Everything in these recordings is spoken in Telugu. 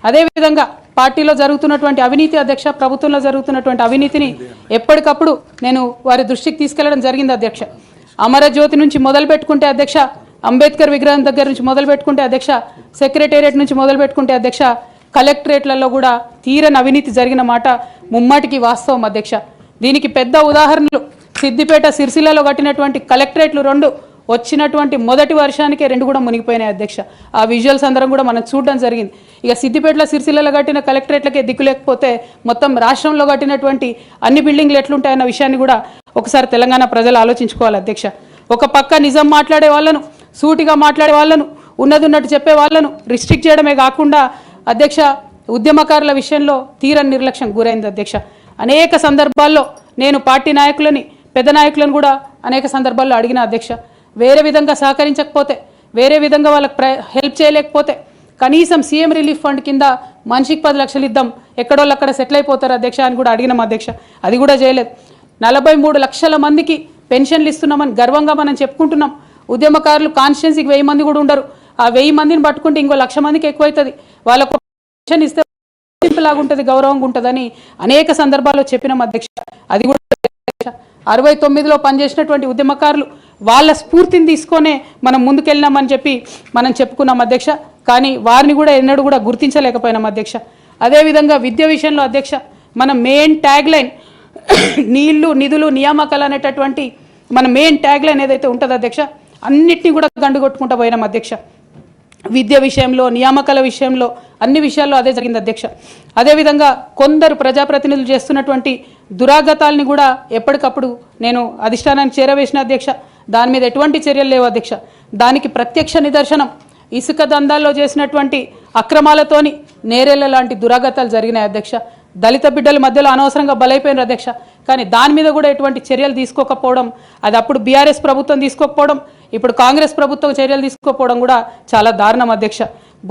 అదేవిధంగా పార్టీలో జరుగుతున్నటువంటి అవినీతి అధ్యక్ష, ప్రభుత్వంలో జరుగుతున్నటువంటి అవినీతిని ఎప్పటికప్పుడు నేను వారి దృష్టికి తీసుకెళ్లడం జరిగింది అధ్యక్ష. అమరజ్యోతి నుంచి మొదలు పెట్టుకుంటే అధ్యక్ష, అంబేద్కర్ విగ్రహం దగ్గర నుంచి మొదలు పెట్టుకుంటే అధ్యక్ష, సెక్రటేరియట్ నుంచి మొదలు పెట్టుకుంటే అధ్యక్ష, కలెక్టరేట్లలో కూడా తీరని అవినీతి జరిగిన మాట ముమ్మాటికి వాస్తవం అధ్యక్ష. దీనికి పెద్ద ఉదాహరణలు సిద్దిపేట సిరిసిల్లలో కట్టినటువంటి కలెక్టరేట్లు 2 వచ్చినటువంటి మొదటి వర్షానికే 2 కూడా మునిగిపోయినాయి అధ్యక్ష. ఆ విజువల్స్ అందరం కూడా మనం చూడడం జరిగింది. ఇక సిద్దిపేటలో సిరిసిల్లలో కట్టిన కలెక్టరేట్లకే దిక్కు లేకపోతే మొత్తం రాష్ట్రంలో కట్టినటువంటి అన్ని బిల్డింగ్లు ఎట్లుంటాయన్న విషయాన్ని కూడా ఒకసారి తెలంగాణ ప్రజలు ఆలోచించుకోవాలి అధ్యక్ష. ఒక పక్క నిజం మాట్లాడే వాళ్ళను, సూటిగా మాట్లాడే వాళ్ళను, ఉన్నట్టు చెప్పే వాళ్ళను రిస్ట్రిక్ట్ చేయడమే కాకుండా అధ్యక్ష, ఉద్యమకారుల విషయంలో తీరని నిర్లక్ష్యం గురైంది అధ్యక్ష. అనేక సందర్భాల్లో నేను పార్టీ నాయకులని, పెద్ద నాయకులను కూడా అనేక సందర్భాల్లో అడిగిన అధ్యక్ష. వేరే విధంగా సహకరించకపోతే, వేరే విధంగా వాళ్ళకి హెల్ప్ చేయలేకపోతే కనీసం సీఎం రిలీఫ్ ఫండ్ కింద మనిషికి 10 లక్షలు ఇద్దాం, ఎక్కడోళ్ళు అక్కడ సెటిల్ అయిపోతారు అధ్యక్ష అని కూడా అడిగినాం అధ్యక్ష. అది కూడా చేయలేదు. 43 లక్షల మందికి పెన్షన్లు ఇస్తున్నామని గర్వంగా మనం చెప్పుకుంటున్నాం. ఉద్యమకారులు కాన్స్టిట్యున్సీకి 1000 మంది కూడా ఉండరు. ఆ 1000 మందిని పట్టుకుంటే ఇంకో 1,00,000 మందికి ఎక్కువైతుంది. వాళ్ళకు పెన్షన్ ఇస్తే లాగుంటుంది, గౌరవంగా ఉంటుందని అనేక సందర్భాల్లో చెప్పినాం అధ్యక్ష. అది కూడా 69లో పనిచేసినటువంటి ఉద్యమకారులు వాళ్ళ స్ఫూర్తిని తీసుకొనే మనం ముందుకెళ్ళినామని చెప్పి మనం చెప్పుకున్నాం అధ్యక్ష. కానీ వారిని కూడా ఎన్నడూ కూడా గుర్తించలేకపోయినాం అధ్యక్ష. అదేవిధంగా విద్య విషయంలో అధ్యక్ష, మన మెయిన్ ట్యాగ్ లైన్ నీళ్లు, నిధులు, నియామకాలు అనేటటువంటి మన మెయిన్ ట్యాగ్ లైన్ ఏదైతే ఉంటుందో అధ్యక్ష, అన్నిటినీ కూడా గండు కొట్టుకుంటూ పోయినాం అధ్యక్ష. విద్య విషయంలో, నియామకాల విషయంలో, అన్ని విషయాల్లో అదే జరిగింది అధ్యక్ష. అదేవిధంగా కొందరు ప్రజాప్రతినిధులు చేస్తున్నటువంటి దురాగతాలని కూడా ఎప్పటికప్పుడు నేను అధిష్టానానికి చేరవేసిన అధ్యక్ష. దాని మీద ఎటువంటి చర్యలు లేవు అధ్యక్ష. దానికి ప్రత్యక్ష నిదర్శనం ఇసుక దందాల్లో చేసినటువంటి అక్రమాలతోని నేరేళ్ల లాంటి దురాగతాలు జరిగినాయి అధ్యక్ష. దళిత బిడ్డల మధ్యలో అనవసరంగా బలైపోయినారు అధ్యక్ష. కానీ దాని మీద కూడా ఎటువంటి చర్యలు తీసుకోకపోవడం, అది అప్పుడు బీఆర్ఎస్ ప్రభుత్వం తీసుకోకపోవడం, ఇప్పుడు కాంగ్రెస్ ప్రభుత్వం చర్యలు తీసుకోకపోవడం కూడా చాలా దారుణం అధ్యక్ష.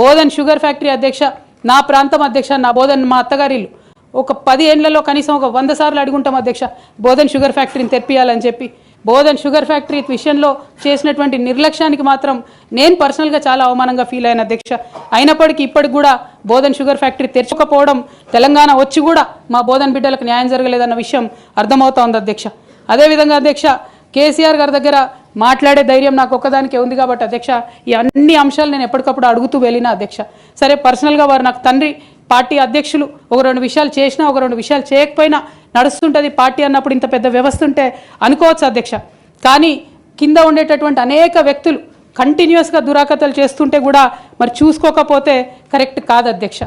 బోధన్ షుగర్ ఫ్యాక్టరీ అధ్యక్ష, నా ప్రాంతం అధ్యక్ష, నా బోధన్ మా అత్తగారిల్లు. ఒక 10 ఏళ్లలో కనీసం ఒక 100 సార్లు అడుగుంటాం అధ్యక్ష బోధన్ షుగర్ ఫ్యాక్టరీని తెప్పియాలని చెప్పి. బోధన్ షుగర్ ఫ్యాక్టరీ విషయంలో చేసినటువంటి నిర్లక్ష్యానికి మాత్రం నేను పర్సనల్గా చాలా అవమానంగా ఫీల్ అయిన అధ్యక్ష. అయినప్పటికీ ఇప్పటికి కూడా బోధన్ షుగర్ ఫ్యాక్టరీ తెరచకపోవడం, తెలంగాణ వచ్చి కూడా మా బోధన్ బిడ్డలకు న్యాయం జరగలేదన్న విషయం అర్థమవుతా ఉంది అధ్యక్ష. అదేవిధంగా అధ్యక్ష, కేసీఆర్ గారి దగ్గర మాట్లాడే ధైర్యం నాకు ఒక్కదానికే ఉంది కాబట్టి అధ్యక్ష, ఈ అన్ని అంశాలు నేను ఎప్పటికప్పుడు అడుగుతూ వెళ్ళిన అధ్యక్ష. సరే, పర్సనల్గా వారు నాకు తండ్రి, పార్టీ అధ్యక్షులు, ఒక 2 విషయాలు చేసినా, ఒక 2 విషయాలు చేయకపోయినా నడుస్తుంటుంది పార్టీ అన్నప్పుడు. ఇంత పెద్ద వ్యవస్థ ఉంటే అనుకోవచ్చు అధ్యక్ష. కానీ కింద ఉండేటటువంటి అనేక వ్యక్తులు కంటిన్యూస్గా దురాకతలు చేస్తుంటే కూడా మరి చూసుకోకపోతే కరెక్ట్ కాదు అధ్యక్ష.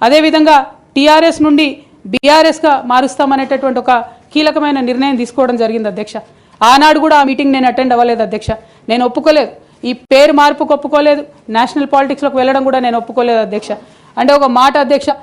అదేవిధంగా టీఆర్ఎస్ నుండి బీఆర్ఎస్గా మారుస్తామనేటటువంటి ఒక కీలకమైన నిర్ణయం తీసుకోవడం జరిగింది అధ్యక్ష. ఆనాడు కూడా ఆ మీటింగ్ నేను అటెండ్ అవ్వలేదు అధ్యక్ష. నేను ఒప్పుకోలేదు, ఈ పేరు మార్పుకు ఒప్పుకోలేదు, నేషనల్ పాలిటిక్స్లోకి వెళ్ళడం కూడా నేను ఒప్పుకోలేదు అధ్యక్ష. అంటే ఒక మాట అధ్యక్ష,